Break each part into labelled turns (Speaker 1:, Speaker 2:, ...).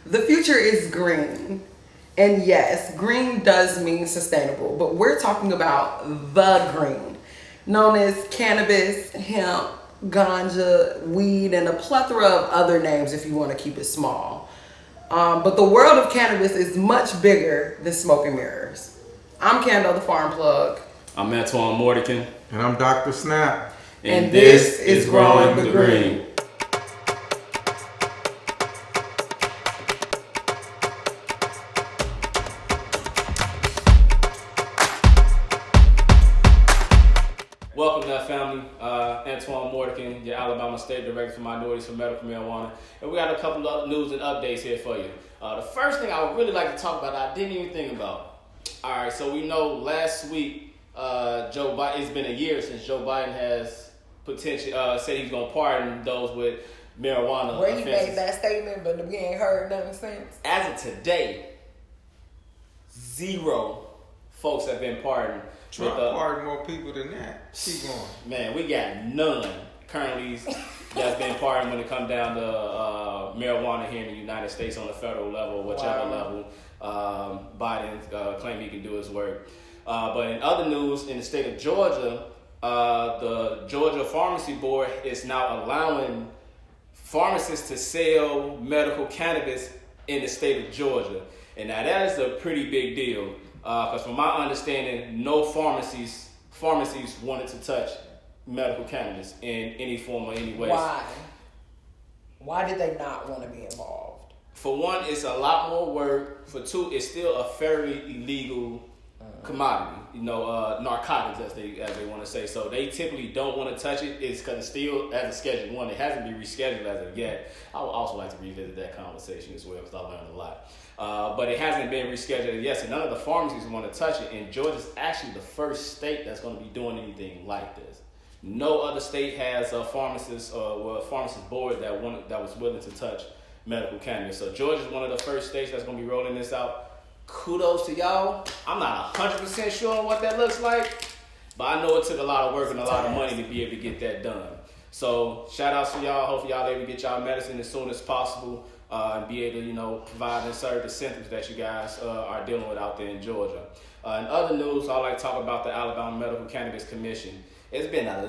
Speaker 1: The future is green. And yes, green does mean sustainable, but we're talking about the green, known as cannabis, hemp, ganja, weed, and a plethora of other names if you want to keep it small. But the world of cannabis is much bigger than smoke and mirrors. I'm Kendall, the farm plug.
Speaker 2: I'm Antoine Mordican.
Speaker 3: And I'm Dr. Snap.
Speaker 1: And this is Growing the Green.
Speaker 2: Welcome to that family. Antoine Mordican, your Alabama State Director for Minorities for Medical Marijuana. And we got a couple of news and updates here for you. The first thing I would really like to talk about, I didn't even think about. All right, so we know last week, Joe Biden, it's been a year since Joe Biden has potentially said he's going to pardon those with marijuana
Speaker 1: Where he
Speaker 2: offenses.
Speaker 1: made that statement, but we ain't heard nothing since.
Speaker 2: As of today, 0 folks have been pardoned.
Speaker 3: Trump pardoned more people than that. Keep going.
Speaker 2: Man, we got none currently that's been pardoned when it comes down to marijuana here in the United States on the federal level, whichever level Biden claimed he can do his work. But in other news, in the state of Georgia, the Georgia Pharmacy Board is now allowing pharmacists to sell medical cannabis in the state of Georgia. And now that is a pretty big deal. Because from my understanding, no pharmacies wanted to touch medical cannabis in any form or any way.
Speaker 1: Why? Why did they not want to be involved?
Speaker 2: For one, it's a lot more work. For two, it's still a fairly illegal commodity. You know, narcotics as they want to say. So they typically don't want to touch it. It's because it's still as a Schedule 1. It hasn't been rescheduled as of yet. I would also like to revisit that conversation as well because I learned a lot. But it hasn't been rescheduled yet, so none of the pharmacies want to touch it. And Georgia's actually the first state that's going to be doing anything like this. No other state has a pharmacist board that was willing to touch medical cannabis. So Georgia's one of the first states that's going to be rolling this out. Kudos to y'all. I'm not 100% sure on what that looks like, but I know it took a lot of work and a lot of money to be able to get that done. So shout outs to y'all. Hopefully y'all able to get y'all medicine as soon as possible. And be able to, provide and serve the symptoms that you guys are dealing with out there in Georgia. In other news, I'd like to talk about the Alabama Medical Cannabis Commission. It's been a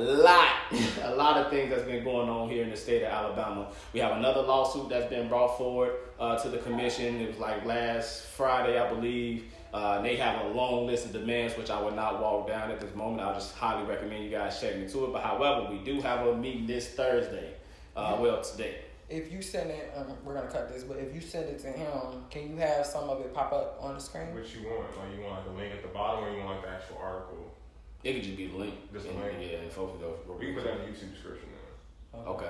Speaker 2: lot of things that's been going on here in the state of Alabama. We have another lawsuit that's been brought forward to the commission. It was like last Friday, I believe. They have a long list of demands, which I would not walk down at this moment. I just highly recommend you guys checking into it. But however, we do have a meeting this Thursday. Today.
Speaker 1: If you send it, we're going to cut this, but if you send it to him, can you have some of it pop up on the screen?
Speaker 3: What you want? Like you want the link at the bottom or you want the actual article?
Speaker 2: It could just be the link.
Speaker 3: Just the link?
Speaker 2: Yeah, and folks will go.
Speaker 3: We can put that in the YouTube description then.
Speaker 2: Okay.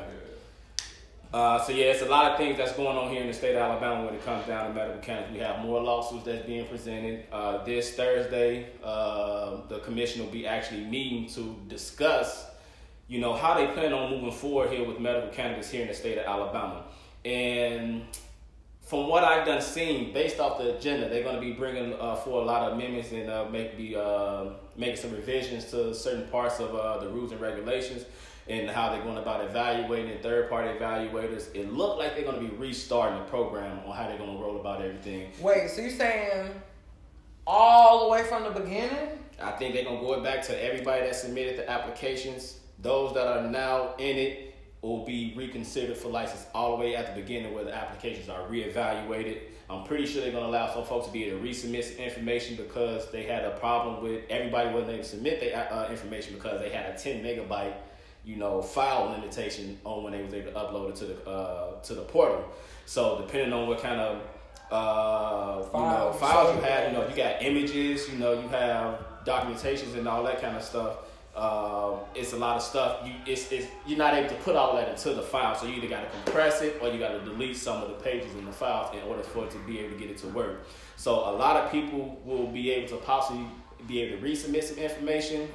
Speaker 3: Yeah.
Speaker 2: So it's a lot of things that's going on here in the state of Alabama when it comes down to medical cannabis. We have more lawsuits that's being presented. This Thursday, the commission will be actually meeting to discuss how they plan on moving forward here with medical cannabis here in the state of Alabama. And from what I've done seen, based off the agenda, they're going to be bringing for a lot of amendments and making some revisions to certain parts of the rules and regulations and how they're going about evaluating third-party evaluators. It looked like they're going to be restarting the program on how they're going to roll about everything.
Speaker 1: Wait, so you're saying all the way from the beginning?
Speaker 2: I think they're going to go back to everybody that submitted the applications. Those that are now in it will be reconsidered for license all the way at the beginning where the applications are reevaluated. I'm pretty sure they're going to allow some folks to be able to resubmit some information because they had a problem with everybody wasn't able to submit their information because they had a 10 megabyte, file limitation on when they was able to upload it to the portal. So depending on what kind of files you have, you got images, you have documentations and all that kind of stuff. It's a lot of stuff. You're not able to put all that into the file, so you either got to compress it or you got to delete some of the pages in the files in order for it to be able to get it to work. So a lot of people will be able to possibly be able to resubmit some information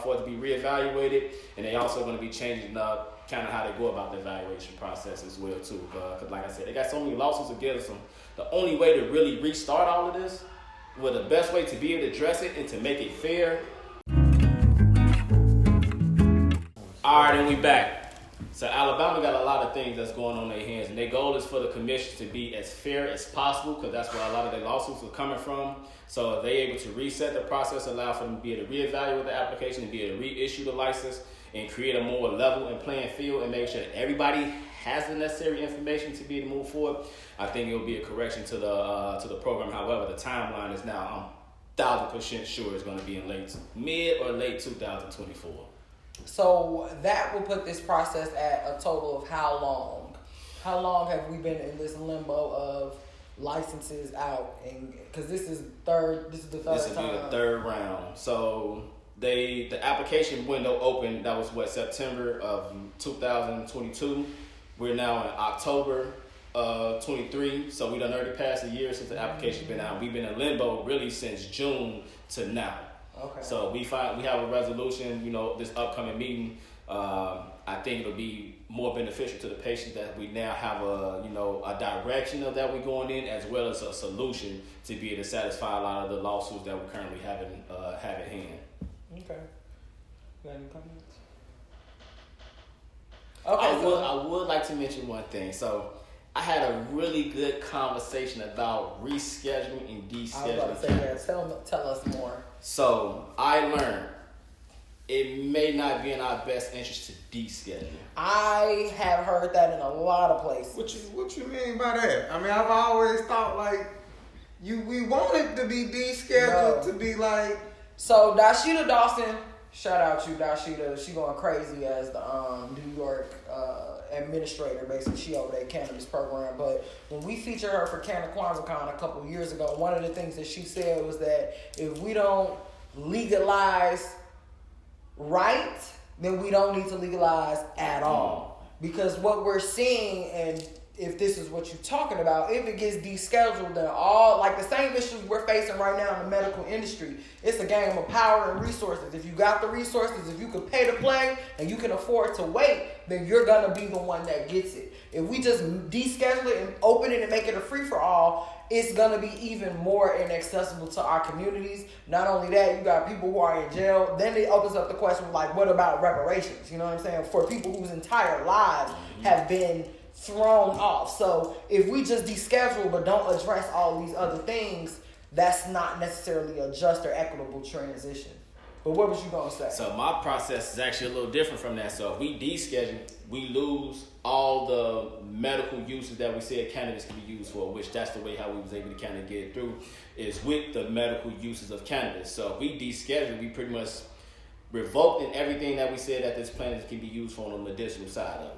Speaker 2: for it to be reevaluated, and they also going to be changing up kind of how they go about the evaluation process as well too. Because like I said, they got so many lawsuits against them. The only way to really restart all of this, the best way to be able to address it and to make it fair. All right, and we back. So Alabama got a lot of things that's going on in their hands, and their goal is for the commission to be as fair as possible, because that's where a lot of their lawsuits are coming from. So if they're able to reset the process, allow for them to be able to reevaluate the application, and be able to reissue the license, and create a more level and playing field, and make sure that everybody has the necessary information to be able to move forward, I think it will be a correction to the program. However, the timeline is now, I'm 1,000% sure it's going to be in mid or late 2024.
Speaker 1: So that will put this process at a total of how long? How long have we been in this limbo of licenses out? And because this is the third
Speaker 2: This will
Speaker 1: time.
Speaker 2: be the third round. So the application window opened. That was September of 2022. We're now in October 23. So we done already passed a year since the application's been out. We've been in limbo really since June to now.
Speaker 1: Okay.
Speaker 2: So we have a resolution, this upcoming meeting. I think it'll be more beneficial to the patient that we now have a direction of that we're going in, as well as a solution to be able to satisfy a lot of the lawsuits that we currently have at hand.
Speaker 1: Okay. You got any comments?
Speaker 2: I would like to mention one thing. So I had a really good conversation about rescheduling and descheduling.
Speaker 1: I was about to say that. Tell us more.
Speaker 2: So I learned it may not be in our best interest to deschedule.
Speaker 1: I have heard that in a lot of places.
Speaker 4: What you mean by that? I mean, I've always thought like we want it to be descheduled to be like.
Speaker 1: So Dashida Dawson, shout out to Dashida. She going crazy as the New York administrator. Basically, she over that cannabis program. But when we featured her for CannaKwanzaaCon a couple of years ago, one of the things that she said was that if we don't legalize right, then we don't need to legalize at all. Because what we're seeing, and if this is what you're talking about, if it gets descheduled, then all, like the same issues we're facing right now in the medical industry, it's a game of power and resources. If you got the resources, if you can pay to play and you can afford to wait, then you're going to be the one that gets it. If we just deschedule it and open it and make it a free-for-all, it's going to be even more inaccessible to our communities. Not only that, you got people who are in jail. Then it opens up the question, like, what about reparations? You know what I'm saying? For people whose entire lives have been thrown off. So if we just deschedule but don't address all these other things, that's not necessarily a just or equitable transition. But what was you going to say?
Speaker 2: So my process is actually a little different from that. So if we deschedule, we lose all the medical uses that we said cannabis can be used for, which that's the way how we was able to kind of get it through, is with the medical uses of cannabis. So if we deschedule, we pretty much revoked everything that we said that this plant can be used for on the medicinal side of it.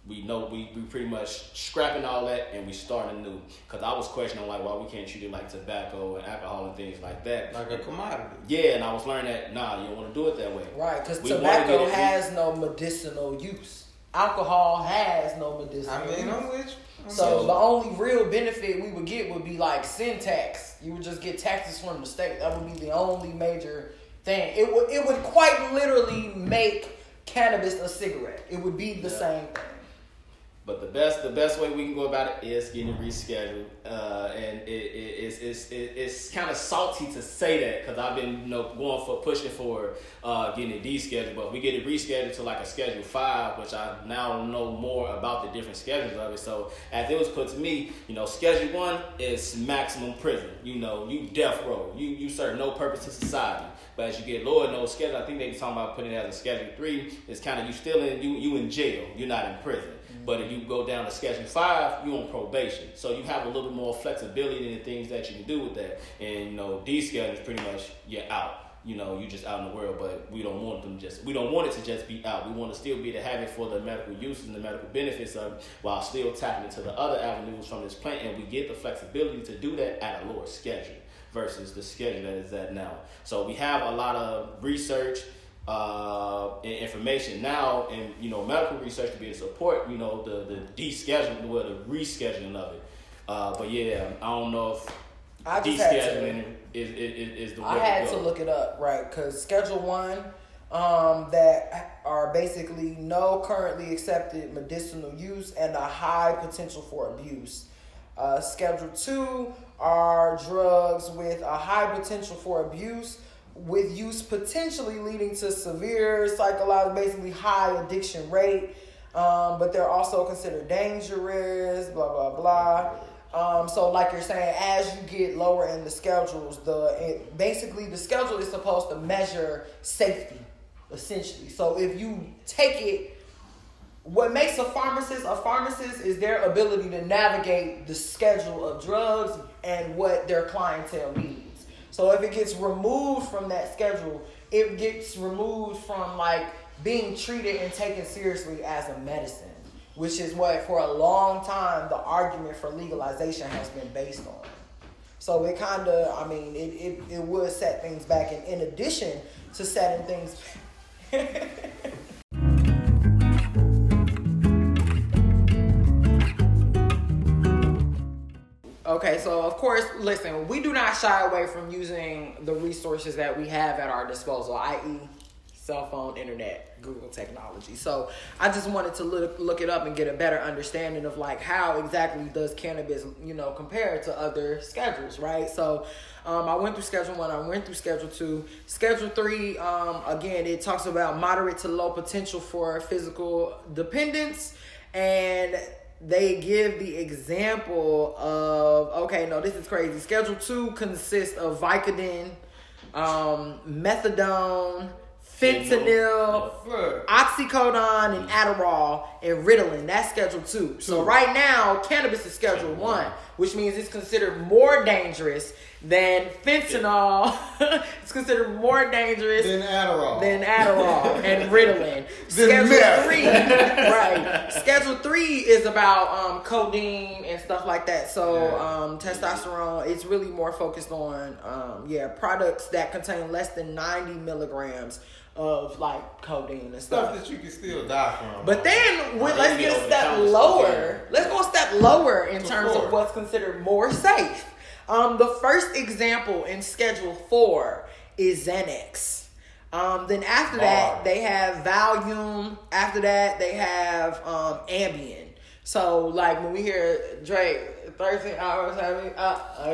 Speaker 2: We know we pretty much scrapping all that and we starting new. Because I was questioning like why we can't treat it like tobacco and alcohol and things like that.
Speaker 4: Like a commodity.
Speaker 2: Yeah, and I was learning that, you don't want to do it that way.
Speaker 1: Right, because tobacco has no medicinal use. Alcohol has no medicinal use.
Speaker 4: I'm with you.
Speaker 1: So the only real benefit we would get would be like sin tax. You would just get taxes from the state. That would be the only major thing. It would quite literally make cannabis a cigarette. It would be the same thing.
Speaker 2: But the best way we can go about it is getting it rescheduled, and it's kind of salty to say that because I've been pushing for getting it descheduled. But we get it rescheduled to like a Schedule 5, which I now know more about the different schedules of it. So as it was put to me, Schedule 1 is maximum prison. You death row. You serve no purpose to society. But as you get lower in those schedules, I think they be talking about putting it as a Schedule 3. It's kind of you in jail. You're not in prison. But if you go down to Schedule 5, you're on probation. So you have a little bit more flexibility in the things that you can do with that. And, deschedule is pretty much you're out. You're just out in the world, but we don't want it to just be out. We want to still be to have it for the medical uses and the medical benefits of it while still tapping into the other avenues from this plant. And we get the flexibility to do that at a lower schedule versus the schedule that is at now. So we have a lot of research information now and medical research to be able to support the descheduling or the rescheduling of it. But yeah, I don't know if descheduling is the way to go.
Speaker 1: I had to look it up, right? Because Schedule 1 that are basically no currently accepted medicinal use and a high potential for abuse. Schedule 2 are drugs with a high potential for abuse, with use potentially leading to severe psychological, basically high addiction rate.
Speaker 5: but they're also considered dangerous, blah, blah, blah. So like you're saying, as you get lower in the schedules, basically the schedule is supposed to measure safety, essentially. So if you take it, what makes a pharmacist is their ability to navigate the schedule of drugs and what their clientele needs. So if it gets removed from that schedule, it gets removed from like being treated and taken seriously as a medicine, which is what for a long time the argument for legalization has been based on. So it kind of, I mean, it would set things back, and in addition to setting things Okay, so of course, listen, we do not shy away from using the resources that we have at our disposal, i.e. cell phone, internet, Google technology. So I just wanted to look it up and get a better understanding of like how exactly does cannabis, compare to other schedules, right? So I went through Schedule 1, I went through Schedule 2. Schedule 3, again, it talks about moderate to low potential for physical dependence, and they give the example of, this is crazy. Schedule 2 consists of Vicodin, methadone, fentanyl, oxycodone, and Adderall, and Ritalin. That's Schedule 2. So right now, cannabis is Schedule 1, which means it's considered more dangerous than fentanyl. It's considered more dangerous
Speaker 4: than Adderall
Speaker 5: and Ritalin. Schedule 3, right? Schedule 3 is about codeine and stuff like that. So testosterone. It's really more focused on products that contain less than 90 milligrams of like codeine and stuff
Speaker 4: that you can still die from.
Speaker 5: But then let's get a step lower. Let's go a step lower in terms of what's considered more safe. The first example in Schedule 4 is Xanax. Then after that, they have Valium. After that, they have Ambien. So, like, when we hear Drake, 13 hours, I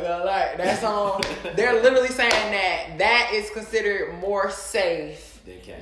Speaker 5: got like that song, they're literally saying that is considered more safe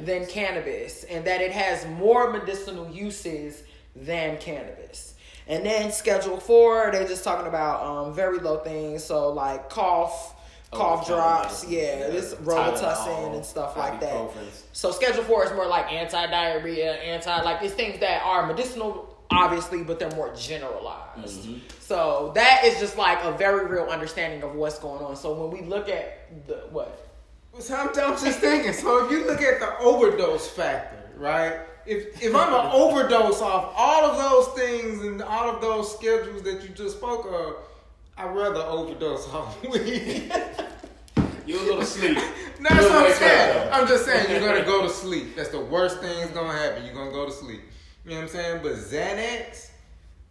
Speaker 5: than cannabis, and that it has more medicinal uses than cannabis. And then Schedule 4, they're just talking about very low things, so like cough drops, this Robitussin and stuff like that. So Schedule 4 is more like anti-diarrhea, it's things that are medicinal, obviously, but they're more generalized. Mm-hmm. So that is just like a very real understanding of what's going on. So when we look at
Speaker 4: So I'm just thinking, so if you look at the overdose factor, right? If I'm an overdose off all of those things and all of those schedules that you just spoke of, I'd rather overdose off weed.
Speaker 2: You're a little sleep.
Speaker 4: That's what I'm saying. I'm just saying you're going to go to sleep. That's the worst thing that's going to happen. You're going to go to sleep. You know what I'm saying? But Xanax,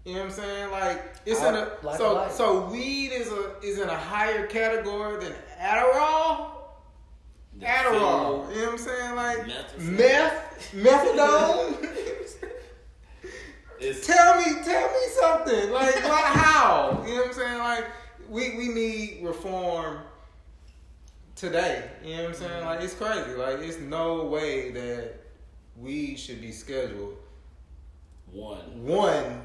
Speaker 4: you know what I'm saying? Like, it's so weed is in a higher category than Adderall. Adderall, you know what I'm saying? Like methadone. Tell me something. Like how? You know what I'm saying? Like we need reform today. You know what I'm saying? Like it's crazy. Like it's no way that weed should be scheduled one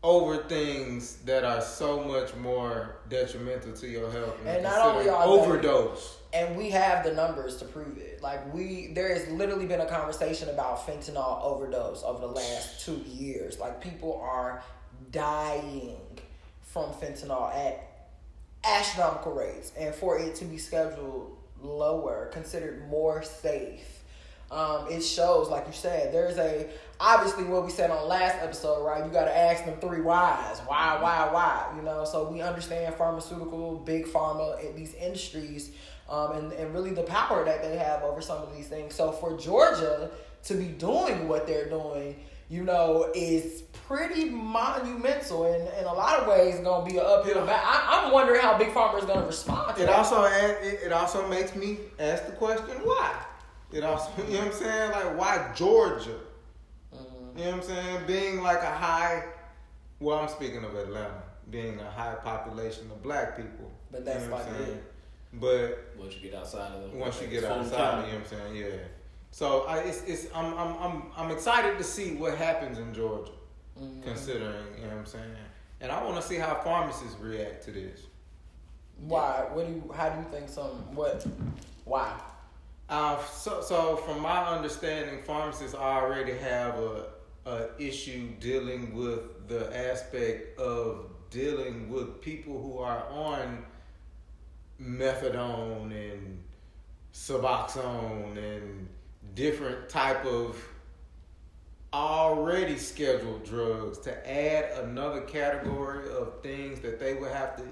Speaker 4: over things that are so much more detrimental to your health and
Speaker 5: not only are
Speaker 4: overdose.
Speaker 5: And we have the numbers to prove it. Like there has literally been a conversation about fentanyl overdose over the last 2 years. Like people are dying from fentanyl at astronomical rates, and for it to be scheduled lower, considered more safe. It shows, like you said, there's obviously what we said on last episode, right? You got to ask them 3 whys. Why? So we understand pharmaceutical, big pharma, these industries, and really the power that they have over some of these things. So for Georgia to be doing what they're doing, is pretty monumental, and in a lot of ways going to be an uphill battle. I'm wondering how big pharma is going to respond to
Speaker 4: it also makes me ask the question, why? It also, you know what I'm saying? Like, why Georgia? Mm-hmm. You know what I'm saying? Being like I'm speaking of Atlanta, being a high population of black people.
Speaker 5: But that's like it.
Speaker 4: But
Speaker 2: once you get outside of them.
Speaker 4: you know what I'm saying? Yeah. So I'm excited to see what happens in Georgia, considering, you know what I'm saying, and I want to see how pharmacists react to this.
Speaker 5: Why? How do you think why?
Speaker 4: So from my understanding, pharmacists already have a issue dealing with the aspect of dealing with people who are on methadone and Suboxone and different type of already scheduled drugs. To add another category of things that they would have to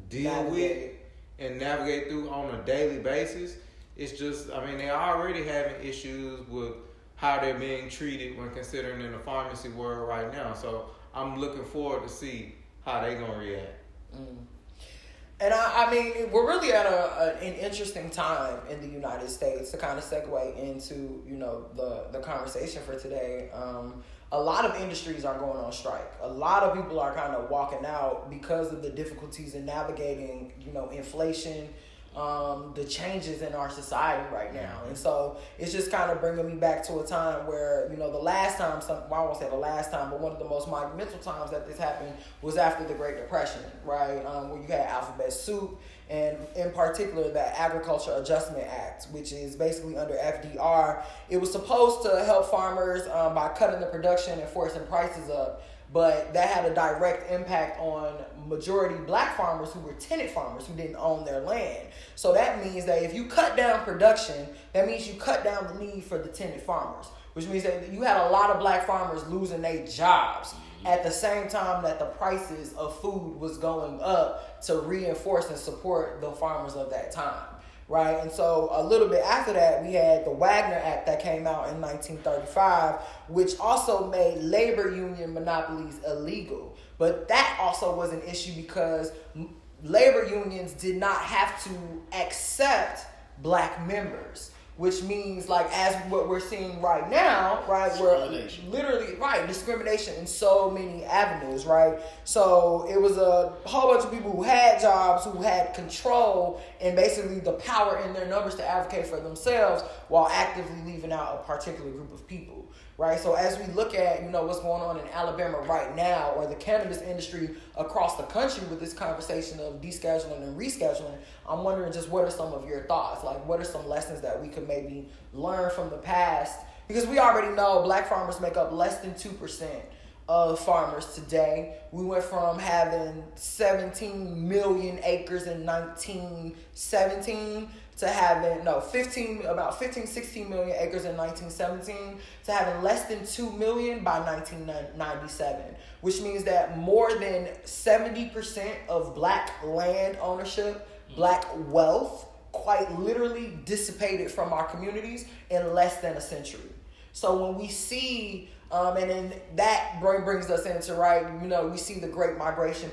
Speaker 4: deal with and navigate through on a daily basis, it's just, I mean, they're already having issues with how they're being treated when considering in the pharmacy world right now. So I'm looking forward to see how they're going to react.
Speaker 5: And I mean, we're really at an interesting time in the United States to kind of segue into, the conversation for today. A lot of industries are going on strike. A lot of people are kind of walking out because of the difficulties in navigating, inflation, the changes in our society right now. And so it's just kind of bringing me back to a time where, the last time, I won't say the last time, but one of the most monumental times that this happened was after the Great Depression, right? Where you had alphabet soup, and in particular the Agriculture Adjustment Act, which is basically under FDR. It was supposed to help farmers by cutting the production and forcing prices up. But that had a direct impact on majority black farmers who were tenant farmers who didn't own their land. So that means that if you cut down production, that means you cut down the need for the tenant farmers, which means that you had a lot of black farmers losing their jobs at the same time that the prices of food was going up to reinforce and support the farmers of that time. Right, and so a little bit after that, we had the Wagner Act that came out in 1935, which also made labor union monopolies illegal. But that also was an issue because labor unions did not have to accept black members, which means, like, as what we're seeing right now, right, we're literally, right, discrimination in so many avenues, right? So it was a whole bunch of people who had jobs, who had control and basically the power in their numbers to advocate for themselves while actively leaving out a particular group of people, right? So as we look at, what's going on in Alabama right now, or the cannabis industry across the country with this conversation of descheduling and rescheduling, I'm wondering just what are some of your thoughts? Like, what are some lessons that we could maybe learn from the past? Because we already know black farmers make up less than 2% of farmers today. We went from having 17 million acres in 1917 to having, about 16 million acres in 1917 to having less than 2 million by 1997, which means that more than 70% of black land ownership, black wealth, quite literally dissipated from our communities in less than a century. So when we see, and then that brings us into, right, we see the Great Migration.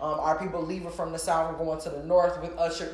Speaker 5: Our people leaving from the South and going to the North,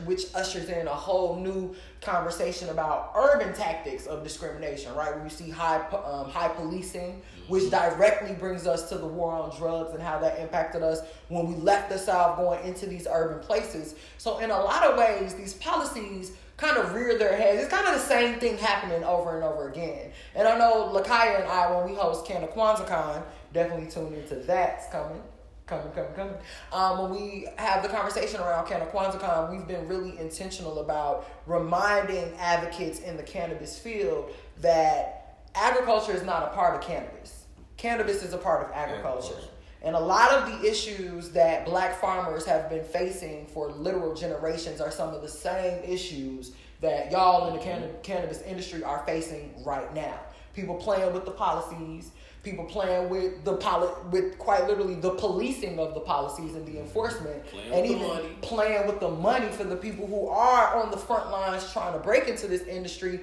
Speaker 5: which ushers in a whole new conversation about urban tactics of discrimination, right? Where you see high policing, which directly brings us to the war on drugs and how that impacted us when we left the South going into these urban places. So in a lot of ways, these policies kind of rear their heads. It's kind of the same thing happening over and over again. And I know Lakaya and I, when we host CannaKwanzaaCon, definitely tune into that. It's coming. When we have the conversation around CannaKwanzaaCon, we've been really intentional about reminding advocates in the cannabis field that agriculture is not a part of cannabis. Cannabis is a part of agriculture. And a lot of the issues that black farmers have been facing for literal generations are some of the same issues that y'all in the cannabis industry are facing right now. People playing with the policies, people playing with with quite literally the policing of the policies and the enforcement, and even playing with the money for the people who are on the front lines trying to break into this industry.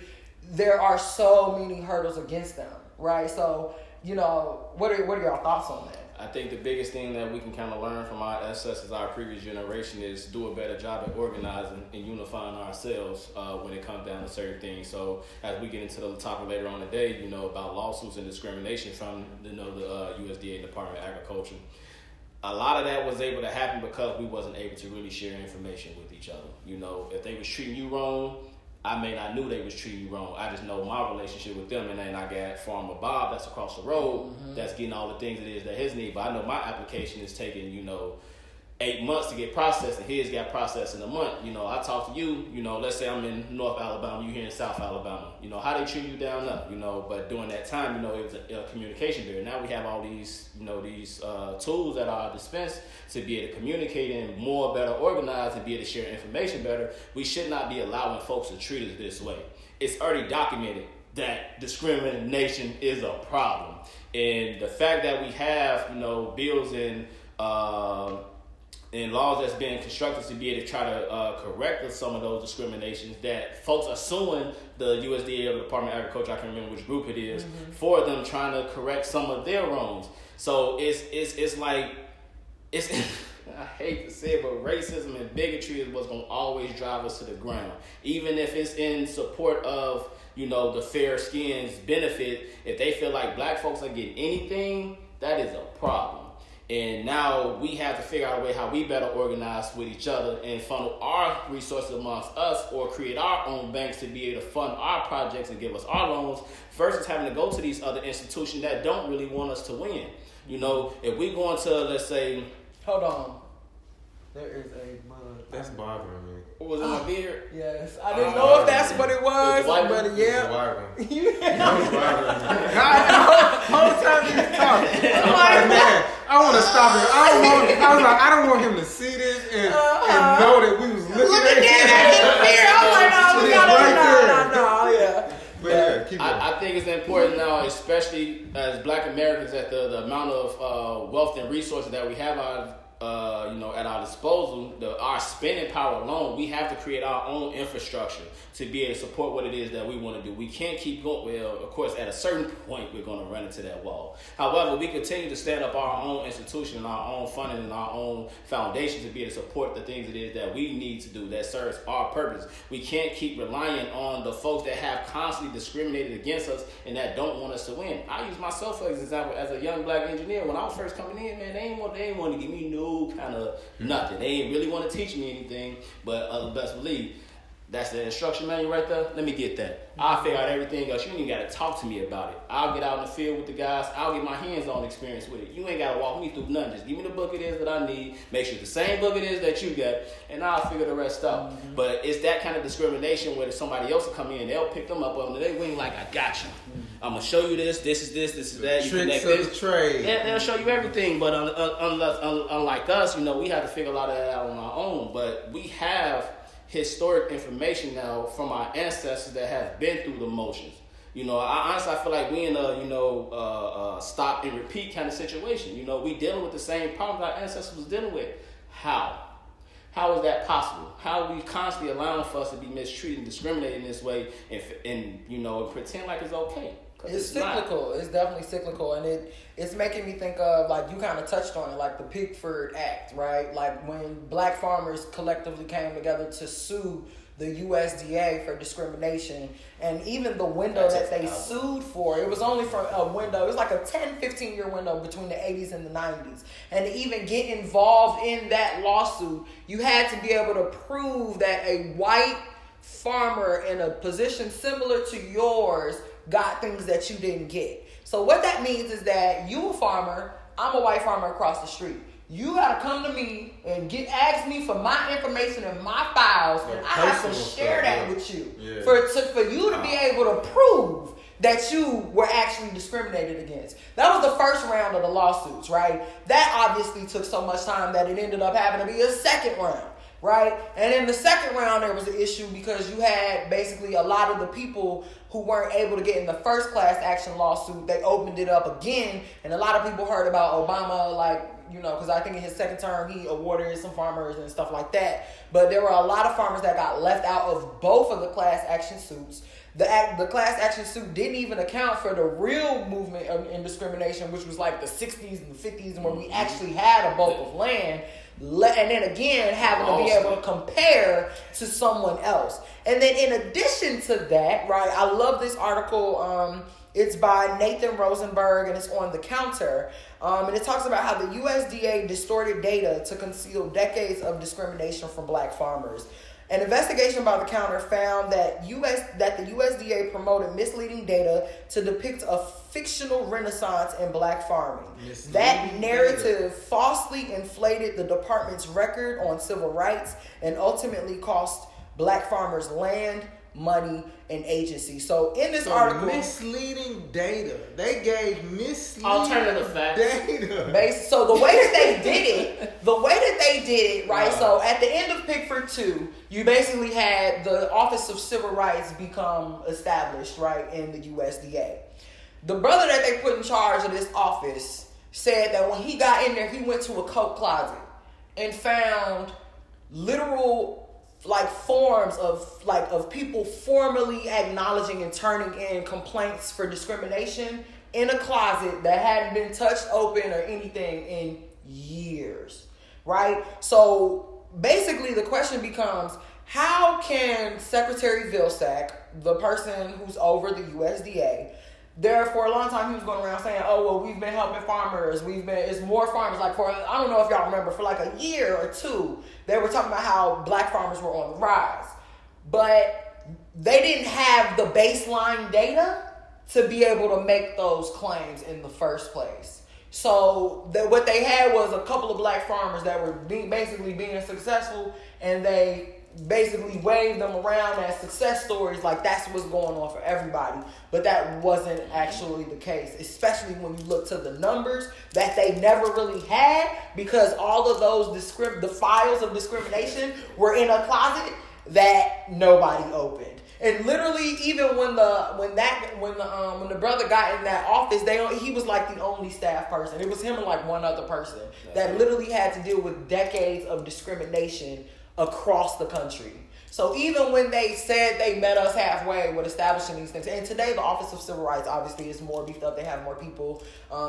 Speaker 5: There are so many hurdles against them, right? So, what are your thoughts on that?
Speaker 2: I think the biggest thing that we can kind of learn from us as our previous generation is do a better job at organizing and unifying ourselves when it comes down to certain things. So as we get into the topic later on today, about lawsuits and discrimination from the USDA Department of Agriculture, a lot of that was able to happen because we wasn't able to really share information with each other. If they was treating you wrong, I may not knew they was treating you wrong. I just know my relationship with them, and then I got Farmer Bob that's across the road that's getting all the things it is that his need. But I know my application is taking, 8 months to get processed, and his got processed in a month. I talk to you, let's say I'm in North Alabama, you here in South Alabama. How they treat you down there, but during that time, it was a communication barrier. Now we have all these, these tools at our dispense to be able to communicate and more better organized and be able to share information better. We should not be allowing folks to treat us this way. It's already documented that discrimination is a problem. And the fact that we have, bills and laws that's being constructed to be able to try to correct some of those discriminations that folks are suing the USDA or the Department of Agriculture, I can't remember which group it is, for them trying to correct some of their wrongs. So it's like, I hate to say it, but racism and bigotry is what's going to always drive us to the ground. Even if it's in support of, the fair skin's benefit, if they feel like black folks are getting anything, that is a problem. And now we have to figure out a way how we better organize with each other and funnel our resources amongst us, or create our own banks to be able to fund our projects and give us our loans, versus having to go to these other institutions that don't really want us to win. If we go into, let's say...
Speaker 5: Hold on. There is a mug.
Speaker 4: That's bothering me.
Speaker 2: What was in my beard?
Speaker 5: Yes. I didn't know if that's what it was, but yeah.
Speaker 4: Whole time he was talking, I'm like, man, I want to stop him. I don't want him to see this and know that we was looking at his beard.
Speaker 5: I was like, no, we gotta, yeah.
Speaker 4: But yeah, keep going.
Speaker 2: I think it's important now, especially as Black Americans, that the amount of wealth and resources that we have at our disposal, our spending power alone, we have to create our own infrastructure to be able to support what it is that we want to do. We can't keep going. Well, of course, at a certain point, we're going to run into that wall. However, we continue to stand up our own institution, our own funding, and our own foundation to be able to support the things it is that we need to do that serves our purpose. We can't keep relying on the folks that have constantly discriminated against us and that don't want us to win. I use myself as an example as a young black engineer. When I was first coming in, man, they ain't want to give me no kind of nothing. They ain't really want to teach me anything, but best believe that's the instruction manual right there. Let me get that. I'll figure out everything else. You ain't got to talk to me about it. I'll get out in the field with the guys. I'll get my hands-on experience with it. You ain't got to walk me through nothing. Just give me the book it is that I need. Make sure it's the same book it is that you got, and I'll figure the rest out. Mm-hmm. But it's that kind of discrimination where somebody else will come in, they'll pick them up under their wing like, I got you. Mm-hmm. I'm going to show you this is that. You
Speaker 4: tricks of the trade.
Speaker 2: They'll show you everything, but unlike us, we have to figure a lot of that out on our own. But we have historic information now from our ancestors that have been through the motions. I honestly feel like we in a stop and repeat kind of situation. We dealing with the same problems our ancestors was dealing with. How is that possible? How are we constantly allowing for us to be mistreated and discriminated in this way and pretend like it's okay?
Speaker 5: It's cyclical. It's definitely cyclical, and it's making me think of, like, you kind of touched on it, like the Pickford Act, right? Like when black farmers collectively came together to sue the USDA for discrimination, and even the window that they sued for, it was only for a window. It was like a 10-15 year window between the 80s and the 90s. And to even get involved in that lawsuit, you had to be able to prove that a white farmer in a position similar to yours got things that you didn't get. So what that means is that you a farmer, I'm a white farmer across the street. You gotta come to me and ask me for my information and my files, and I have to share that with you for you to be able to prove that you were actually discriminated against. That was the first round of the lawsuits, right? That obviously took so much time that it ended up having to be a second round. Right? And in the second round, there was an issue because you had basically a lot of the people who weren't able to get in the first class action lawsuit. They opened it up again, and a lot of people heard about Obama, because I think in his second term, he awarded some farmers and stuff like that. But there were a lot of farmers that got left out of both of the class action suits. The class action suit didn't even account for the real movement in discrimination, which was like the 60s and the 50s, and where we actually had a bulk of land. And then again, having to be able to compare to someone else. And then in addition to that, right, I love this article. It's by Nathan Rosenberg, and it's on The Counter. And it talks about how the USDA distorted data to conceal decades of discrimination from black farmers. An investigation by the counter found that the USDA promoted misleading data to depict a fictional renaissance in black farming. That narrative falsely inflated the department's record on civil rights and ultimately cost black farmers land, money, and agency. So in this article,
Speaker 4: misleading data. They gave misleading
Speaker 2: alternative facts.
Speaker 4: Data.
Speaker 5: So the way that they did it, right? So at the end of Pickford 2, you basically had the Office of Civil Rights become established, right, in the USDA. The brother that they put in charge of this office said that when he got in there, he went to a coat closet and found literal forms of people formally acknowledging and turning in complaints for discrimination in a closet that hadn't been touched open or anything in years, right? So basically the question becomes, how can Secretary Vilsack, the person who's over the USDA, there for a long time he was going around saying, oh, well, we've been helping farmers. It's more farmers. I don't know if y'all remember, for like a year or two, they were talking about how black farmers were on the rise. But they didn't have the baseline data to be able to make those claims in the first place. So what they had was a couple of black farmers that were basically being successful, and they basically waved them around as success stories, like that's what's going on for everybody. But that wasn't actually the case, especially when you look to the numbers that they never really had, because all of those the files of discrimination were in a closet that nobody opened. And literally, even when the brother got in that office, he was like the only staff person. It was him and like one other person that literally had to deal with decades of discrimination across the country. So even when they said they met us halfway with establishing these things, and today the Office of Civil Rights obviously is more beefed up. They have more people.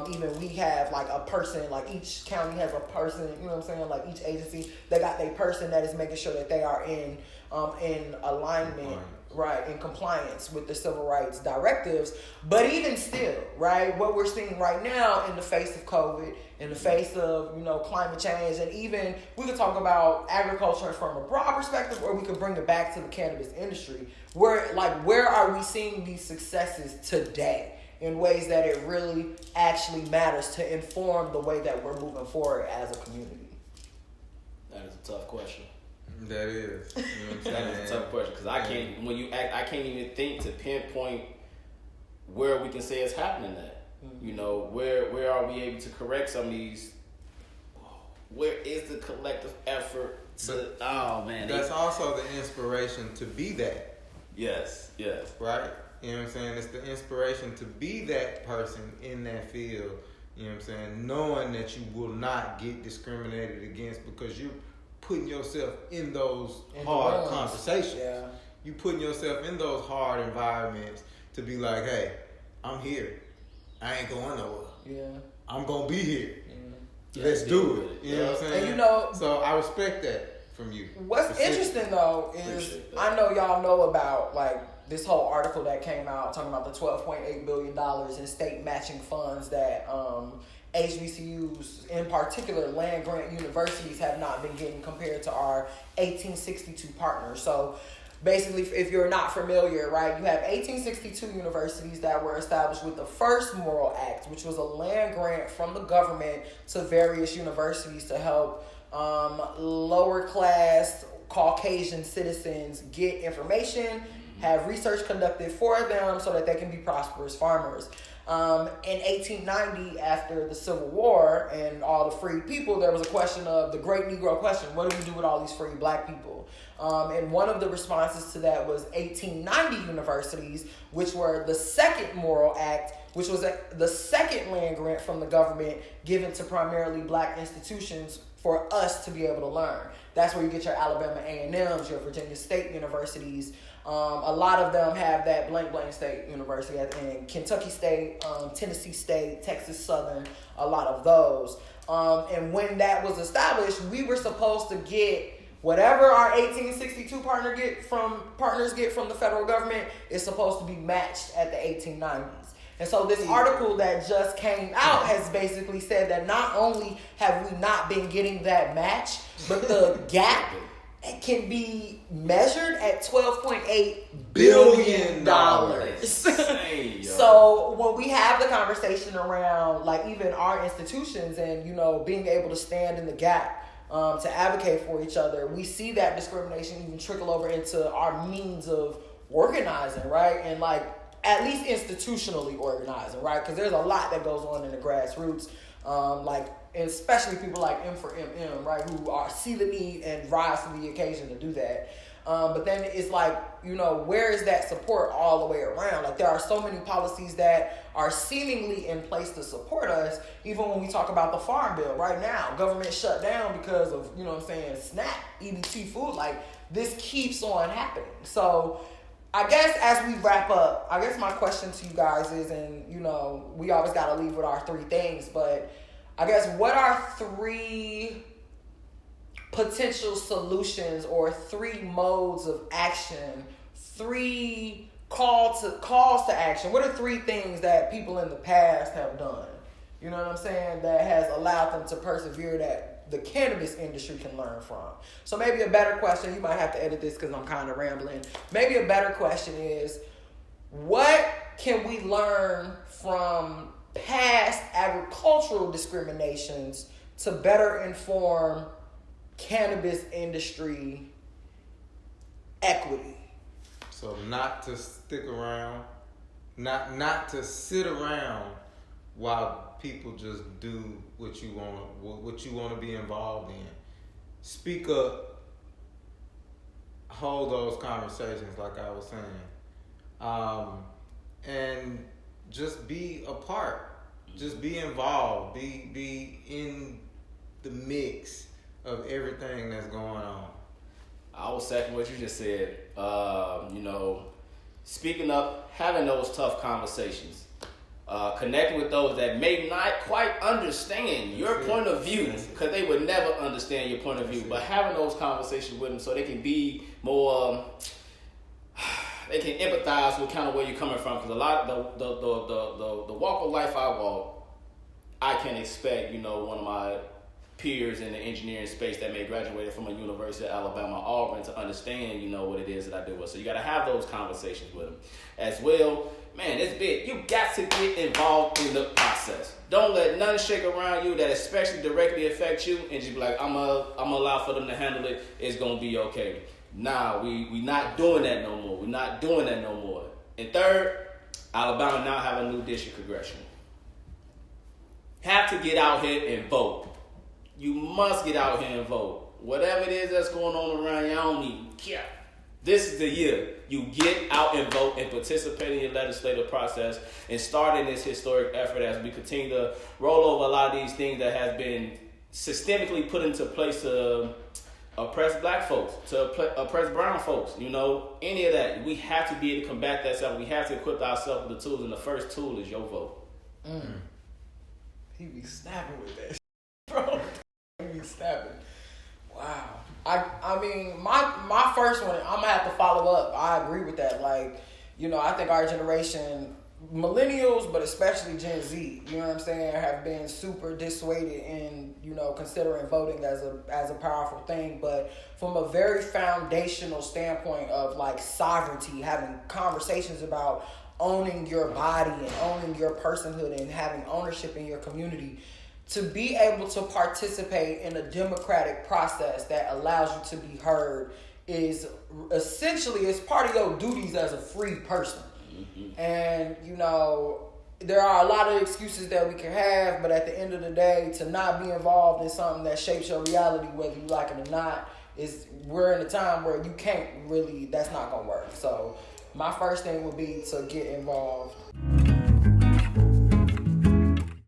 Speaker 5: Even we have like a person, like each county has a person, you know what I'm saying? Like each agency, they got their person that is making sure that they are in alignment, right, in compliance with the civil rights directives. But even still, right, what we're seeing right now in the face of COVID, in the face of, climate change, and even we could talk about agriculture from a broad perspective, or we could bring it back to the cannabis industry. Where are we seeing these successes today in ways that it really actually matters to inform the way that we're moving forward as a community?
Speaker 2: That is a tough question.
Speaker 4: That is. You know what I'm saying?
Speaker 2: That is a tough question, because I can't even think to pinpoint where we can say it's happening at. Mm-hmm. Where are we able to correct some of these? Where is the collective effort to? Oh man,
Speaker 4: that's also the inspiration to be that.
Speaker 2: Yes.
Speaker 4: Right. You know what I'm saying? It's the inspiration to be that person in that field. You know what I'm saying? Knowing that you will not get discriminated against because you're putting yourself in those hard conversations. Yeah. You putting yourself in those hard environments to be like, hey, I'm here. I ain't going nowhere. Yeah. I'm going to be here. Yeah. Let's do it. You know what I'm saying? And so I respect that from you.
Speaker 5: What's interesting though is I know y'all know about like this whole article that came out talking about the $12.8 billion in state matching funds that HBCUs, in particular land grant universities, have not been getting compared to our 1862 partners. So basically, if you're not familiar, right, you have 1862 universities that were established with the first Morrill Act, which was a land grant from the government to various universities to help lower class Caucasian citizens get information, have research conducted for them so that they can be prosperous farmers. In 1890, after the Civil War and all the freed people, there was a question of the Great Negro Question: what do we do with all these free black people? And one of the responses to that was 1890 universities, which were the second Morrill Act, which was the second land grant from the government given to primarily black institutions for us to be able to learn. That's where you get your Alabama A&Ms, your Virginia State universities. A lot of them have that blank State University, and Kentucky State, Tennessee State, Texas Southern, a lot of those. And when that was established, we were supposed to get whatever our 1862 partners get from the federal government is supposed to be matched at the 1890s. And so this article that just came out has basically said that not only have we not been getting that match, but the gap it can be measured at $12.8 billion. So when we have the conversation around like even our institutions and, you know, being able to stand in the gap to advocate for each other, we see that discrimination even trickle over into our means of organizing, right? And like at least institutionally organizing, right? Because there's a lot that goes on in the grassroots, like especially people like M for MM, right, who see the need and rise to the occasion to do that. But then it's like, you know, where is that support all the way around? Like there are so many policies that are seemingly in place to support us, even when we talk about the Farm Bill right now. Government shut down because of, you know what I'm saying, SNAP, EBT food. Like this keeps on happening. So I guess as we wrap up, I guess my question to you guys is, and you know, we always got to leave with our 3 things, but I guess what are 3 potential solutions or 3 modes of action, 3 calls to action? What are 3 things that people in the past have done? You know what I'm saying? That has allowed them to persevere that the cannabis industry can learn from. So maybe a better question, you might have to edit this because I'm kind of rambling. Maybe a better question is, what can we learn from past agricultural discriminations to better inform cannabis industry equity?
Speaker 4: So not to stick around, not to sit around while people just do what you want to be involved in. Speak up, hold those conversations like I was saying, and just be a part, just be involved, be in the mix of everything that's going on.
Speaker 2: I will second what you just said. You know, speaking up, having those tough conversations, connecting with those that may not quite understand your point of view, because they would never understand your point of view, but having those conversations with them so they can be more, they can empathize with kind of where you're coming from. Because a lot of the walk of life I walk, I can expect, you know, one of my peers in the engineering space that may graduate from a University of Alabama, Auburn, to understand, you know, what it is that I do. So you got to have those conversations with them as well. Man, it's big. You got to get involved in the process. Don't let nothing shake around you that especially directly affects you and just be like, I'm allow for them to handle it. It's going to be okay. Nah, we not doing that no more. We're not doing that no more. And third, Alabama now have a new district congressional. Have to get out here and vote. You must get out here and vote. Whatever it is that's going on around you, I don't even care. This is the year you get out and vote and participate in your legislative process and start in this historic effort as we continue to roll over a lot of these things that have been systemically put into place to oppress black folks, to oppress brown folks, you know, any of that. We have to be able to combat that stuff. We have to equip ourselves with the tools, and the first tool is your vote.
Speaker 5: He be snapping with that, bro. He be snapping. Wow. I mean, my first one, I'm gonna have to follow up. I agree with that. Like, you know, I think our generation, millennials, but especially Gen Z, you know what I'm saying, have been super dissuaded in, you know, considering voting as a powerful thing. But from a very foundational standpoint of like sovereignty, having conversations about owning your body and owning your personhood and having ownership in your community, to be able to participate in a democratic process that allows you to be heard is essentially, it's part of your duties as a free person. Mm-hmm. And, you know, there are a lot of excuses that we can have, but at the end of the day, to not be involved in something that shapes your reality, whether you like it or not, we're in a time where you can't really, that's not going to work. So my first thing would be to get involved.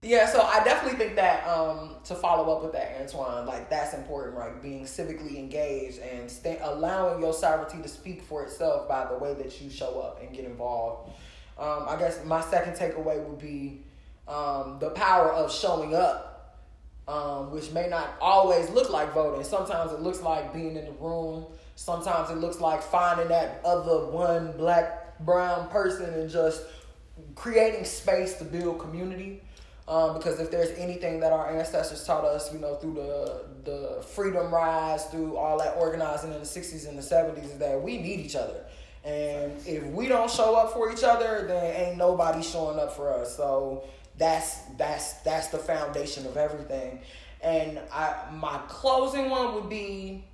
Speaker 5: Yeah, so I definitely think that to follow up with that, Antoine, like that's important, right? Being civically engaged and allowing your sovereignty to speak for itself by the way that you show up and get involved. I guess my second takeaway would be the power of showing up, which may not always look like voting. Sometimes it looks like being in the room. Sometimes it looks like finding that other one black, brown person and just creating space to build community. Because if there's anything that our ancestors taught us, through the freedom rise, through all that organizing in the 60s and the 70s, is that we need each other. And if we don't show up for each other, then ain't nobody showing up for us. So that's the foundation of everything. And my closing one would be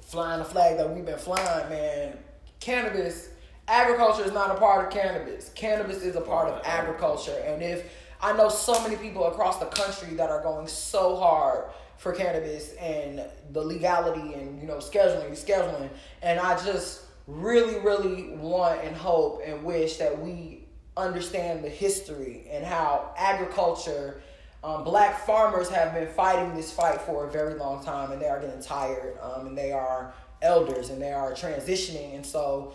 Speaker 5: flying the flag that we've been flying, man. Cannabis, agriculture is not a part of cannabis. Cannabis is a part of agriculture. And if I know so many people across the country that are going so hard for cannabis and the legality and, scheduling. And I just really, really want and hope and wish that we understand the history and how agriculture, black farmers have been fighting this fight for a very long time, and they are getting tired, and they are elders, and they are transitioning. And so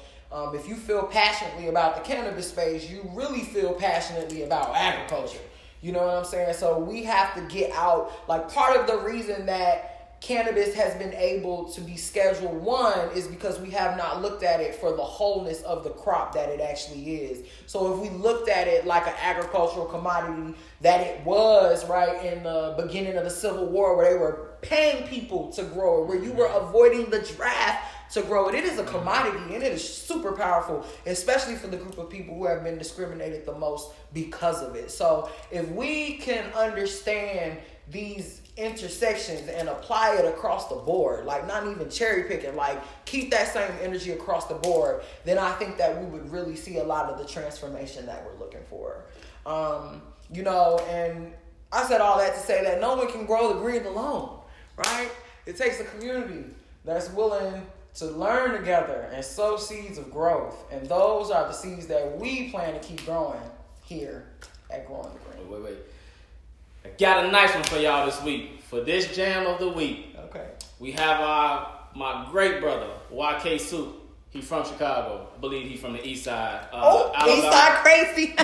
Speaker 5: if you feel passionately about the cannabis space, you really feel passionately about agriculture. You know what I'm saying? So we have to get out. Like, part of the reason that cannabis has been able to be Schedule 1 is because we have not looked at it for the wholeness of the crop that it actually is. So if we looked at it like an agricultural commodity that it was, right, in the beginning of the Civil War, where they were paying people to grow it, where you were avoiding the draft to grow it, it is a commodity, and it is super powerful, especially for the group of people who have been discriminated the most because of it. So if we can understand these intersections and apply it across the board, like not even cherry picking, like keep that same energy across the board, then I think that we would really see a lot of the transformation that we're looking for. And I said all that to say that no one can grow the green alone, right? It takes a community that's willing to learn together and sow seeds of growth. And those are the seeds that we plan to keep growing here at Growing the Green.
Speaker 2: Wait. I got a nice one for y'all this week. For this jam of the week,
Speaker 5: okay, we
Speaker 2: have my great brother, YK Soup. He's from Chicago. I believe he's from the East Side.
Speaker 5: Alabama, East Side crazy.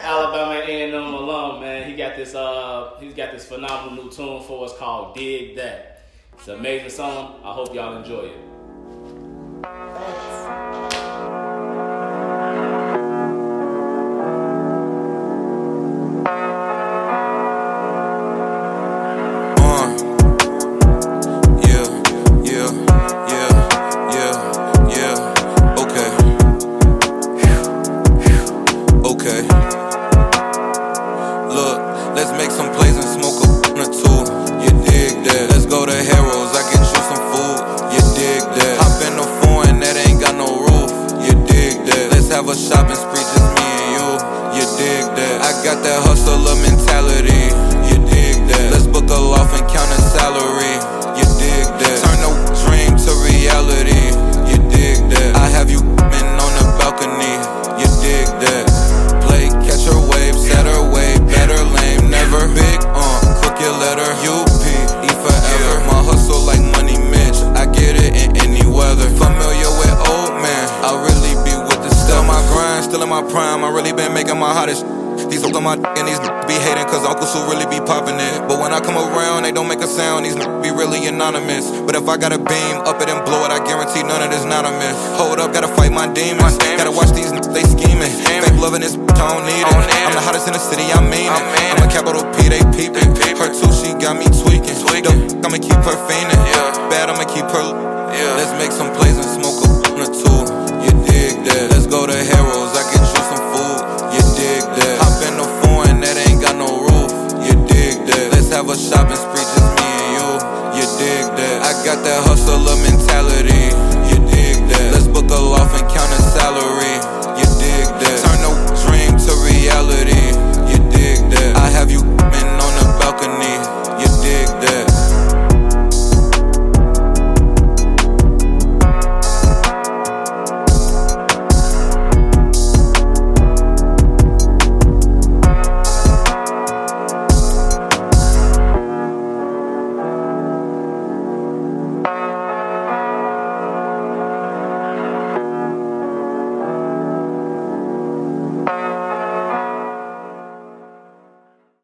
Speaker 2: Alabama A&M alum, man. He's got this phenomenal new tune for us called Dig That. It's an amazing song. I hope y'all enjoy it.
Speaker 6: A shopping spree, just me and you dig that. I got that hustler mentality, you dig that. Let's book a loft and count a salary, you dig that. Turn a dream to reality, you dig that. I have you been on the balcony, you dig that. Play, catch her wave, set her way, better lame, never big, crooked letter, UP, E forever. My hustle like Money Mitch, I get it in any weather. Familiar with old man, I really be with the stuff. My grind, still in my prime, I really been making my hottest. These hoes on my and these be hating cause Uncle Sue really be popping it. But when I come around, they don't make a sound, these be really anonymous. But if I got a beam, up it and blow it, I guarantee none of this not a miss. Hold up, gotta fight my demons. Gotta watch these they scheming. Fake loving this, I don't need it. I'm the hottest in the city, I mean it. I'm a capital P, they peeping. Her too, she got me tweaking. I'ma keep her fiending. Bad, I'ma keep her. Let's make some plays and smoke a two. You dig that. Let's go to Harrow's, I get you some food. You dig that. Hop in the foreign that ain't got no roof. You dig that. Let's have a shopping spree, just me and you. You dig that. I got that hustler mentality. You dig that. Let's book a loft and count a salary.